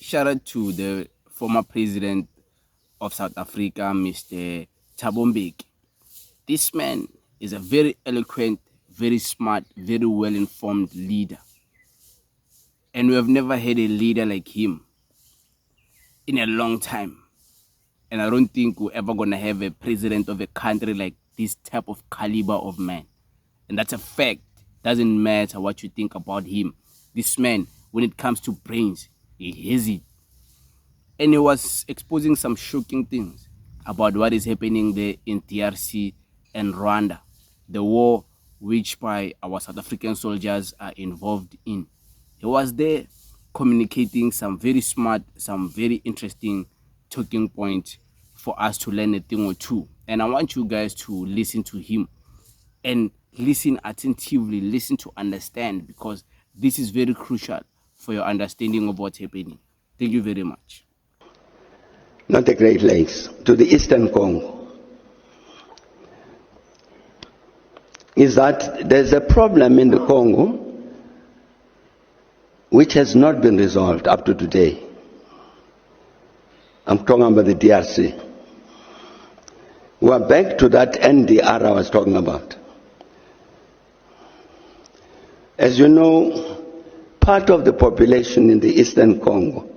shout out to the former president of South Africa, Mr. Thabo Mbeki. This man is a very eloquent, very smart, very well-informed leader. And we have never had a leader like him in a long time. And I don't think we're ever going to have a president of a country like this type of caliber of man. And that's a fact. Doesn't matter what you think about him. This man, when it comes to brains, he has it. And he was exposing some shocking things about what is happening there in DRC and Rwanda, the war which by our South African soldiers are involved in. He was there communicating some very smart, some very interesting talking points for us to learn a thing or two. And I want you guys to listen to him and listen attentively, listen to understand, because this is very crucial for your understanding of what's happening. Thank you very much. Not the Great Lakes, to the Eastern Congo, is that there's a problem in the Congo which has not been resolved up to today. I'm talking about the DRC. We are back to that NDR I was talking about. As you know, part of the population in the Eastern Congo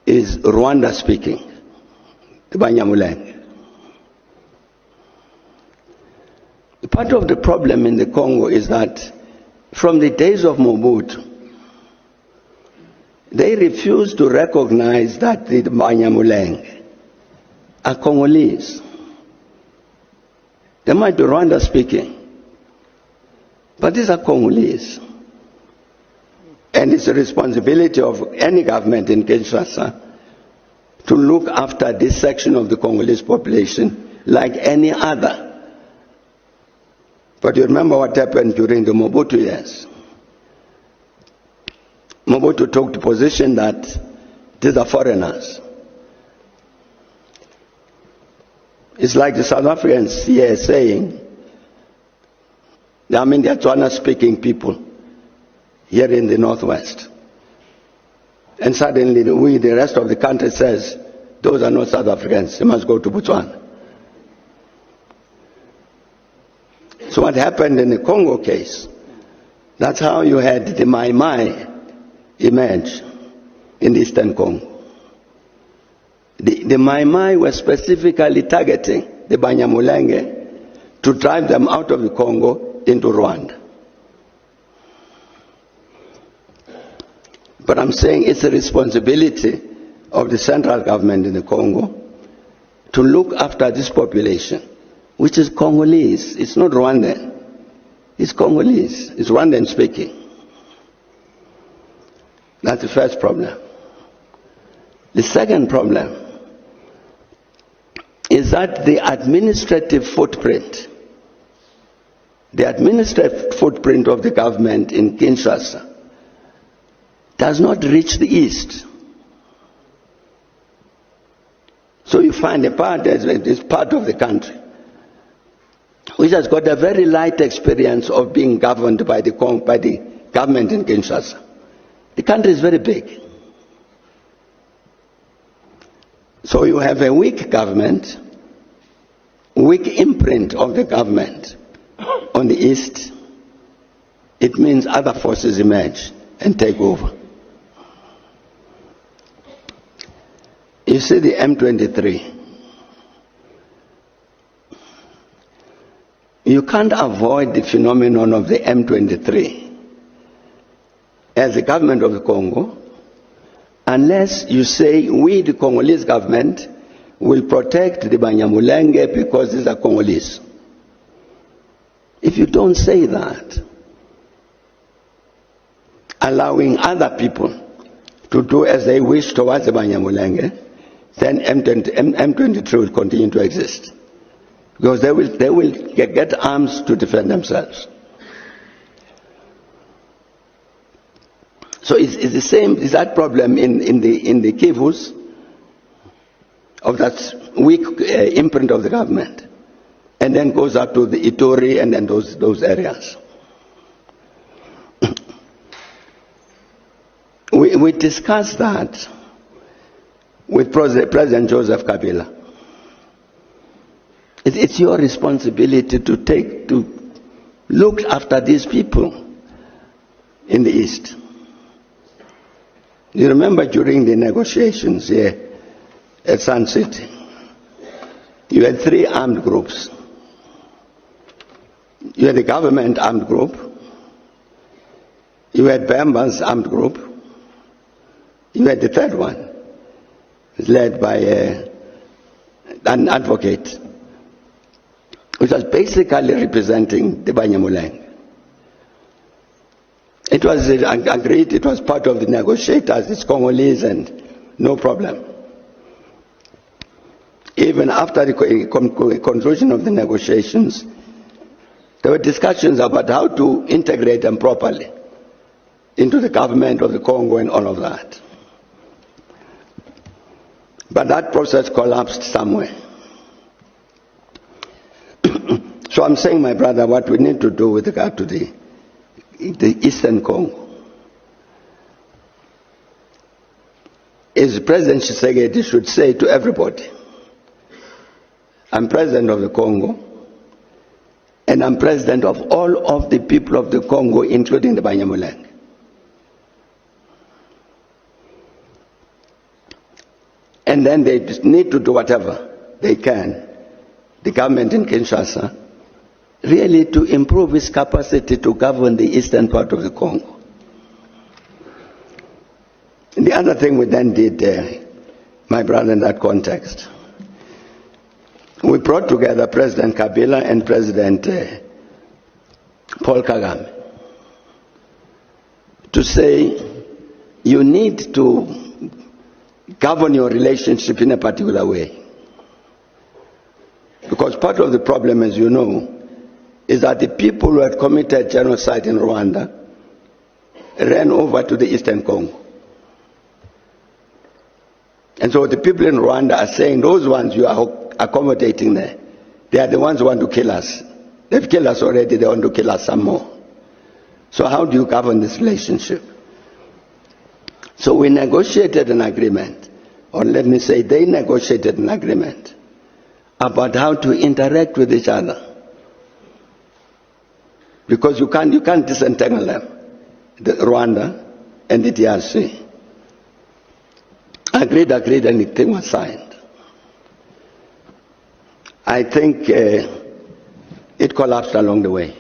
is Rwanda speaking, the Banyamulenge. Part of the problem in the Congo is that from the days of Mobutu, they refused to recognize that the Banyamulenge are Congolese. They might be Rwanda speaking, but these are Congolese. And it's the responsibility of any government in Kinshasa to look after this section of the Congolese population like any other. But you remember what happened during the Mobutu years. Mobutu took the position that these are foreigners. It's like the South Africans here saying, I mean, they're Tswana-speaking people here in the Northwest. And suddenly we, the rest of the country, says, those are not South Africans, they must go to Botswana. So what happened in the Congo case, that's how you had the Mai Mai emerge in the Eastern Congo. The Mai Mai were specifically targeting the Banyamulenge to drive them out of the Congo into Rwanda. But I'm saying it's a responsibility of the central government in the Congo to look after this population, which is Congolese. It's not Rwandan. It's Congolese. It's Rwandan speaking. That's the first problem. The second problem is that the administrative footprint of the government in Kinshasa does not reach the east. So you find a part that is part of the country which has got a very light experience of being governed by the government in Kinshasa. The country is very big. So you have a weak government, weak imprint of the government on the east. It means other forces emerge and take over. You see the M23. You can't avoid the phenomenon of the M23 as the government of the Congo unless you say we, the Congolese government, will protect the Banyamulenge because these are Congolese. If you don't say that, allowing other people to do as they wish towards the Banyamulenge, then M23 will continue to exist. Because they will get arms to defend themselves. So it's the same, is that problem in the Kivus of that weak imprint of the government, and then goes up to the Ituri and then those areas. we discussed that with President Joseph Kabila. It's your responsibility to look after these people in the East. You remember during the negotiations here at Sun City, you had 3 armed groups. You had the government armed group, you had Bamba's armed group, you had the third one, led by an advocate, which was basically representing the Banyamulenge. It was agreed, it was part of the negotiators, it's Congolese, and no problem. Even after the conclusion of the negotiations, there were discussions about how to integrate them properly into the government of the Congo and all of that. But that process collapsed somewhere. So I'm saying, my brother, what we need to do with regard to the Eastern Congo is President Tshisekedi should say to everybody, I'm president of the Congo, and I'm president of all of the people of the Congo, including the Banyamulenge. And then they need to do whatever they can, the government in Kinshasa, really to improve its capacity to govern the eastern part of the Congo. And the other thing we then did, my brother, in that context, we brought together President Kabila and President Paul Kagame to say, you need to govern your relationship in a particular way. Because part of the problem, as you know, is that the people who had committed genocide in Rwanda ran over to the Eastern Congo. And so the people in Rwanda are saying, those ones you are accommodating there, they are the ones who want to kill us. They've killed us already, they want to kill us some more. So how do you govern this relationship? So we negotiated an agreement, or let me say they negotiated an agreement about how to interact with each other. Because you can't disentangle them, the Rwanda and the DRC. Agreed, and the thing was signed. I think it collapsed along the way.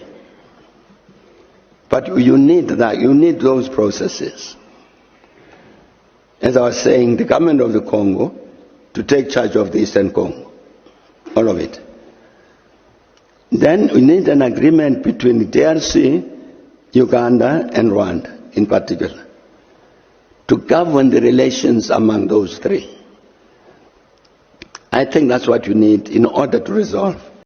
But you need that, you need those processes. As I was saying, the government of the Congo to take charge of the Eastern Congo, all of it. Then we need an agreement between the DRC, Uganda, and Rwanda in particular, to govern the relations among those three. I think that's what you need in order to resolve